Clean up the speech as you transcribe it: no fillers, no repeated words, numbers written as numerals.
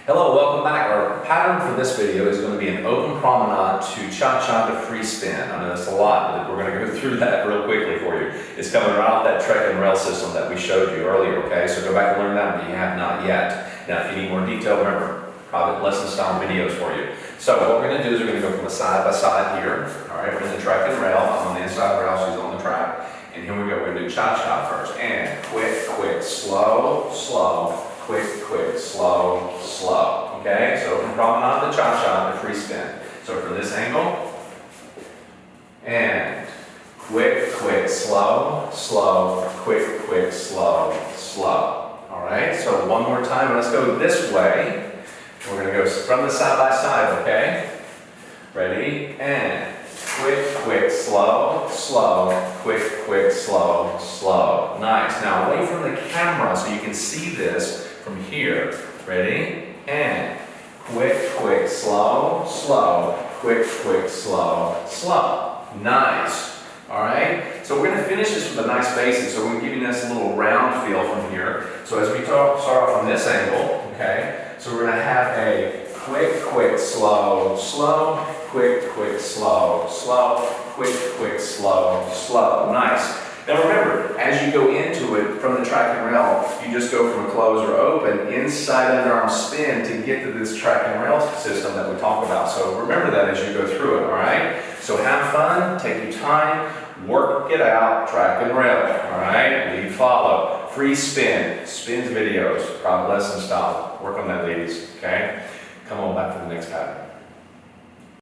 Hello, welcome back. Our pattern for this video is going to be an open promenade to cha-cha to free spin. I know that's a lot, but we're going to go through that real quickly for you. It's coming right off that trek and rail system that we showed you earlier, okay? So go back and learn that if you have not yet. Now, if you need more detail, remember, private lesson style videos for you. So what we're going to do is we're going to go from the side by side here. All right, we're in the track and rail. I'm on the inside rail, she's on the track. And here we go, we're going to do cha-cha first. And quick, quick, slow, slow, quick, quick, slow, slow. Okay, so from promenade to cha-cha to free spin. So from this angle, and quick, quick, slow, slow, quick, quick, slow, slow. All right, so one more time, let's go this way. We're going to go from the side by side, okay? Ready? And quick, quick, slow, slow, quick, quick, slow, slow. Nice. Now away from the camera so you can see this from here. Ready? And quick, quick, slow, slow, quick, quick, slow, slow. Nice. All right? So we're going to finish this with a nice basic. So we're going to give you this little round feel from here. So as we start off from this angle, okay? So we're going to have a quick, quick, slow, slow, quick, quick, slow, slow, quick, quick, slow, slow. Nice. Now remember, as you go into it from the track and rail, you just go from a close or open, inside underarm spin to get to this track and rail system that we talk about. So remember that as you go through it, all right? So have fun, take your time, work it out, track and rail, all right? Lead follow, free spin, spins videos, private lesson style. Work on that, ladies, okay? Come on back to the next pattern.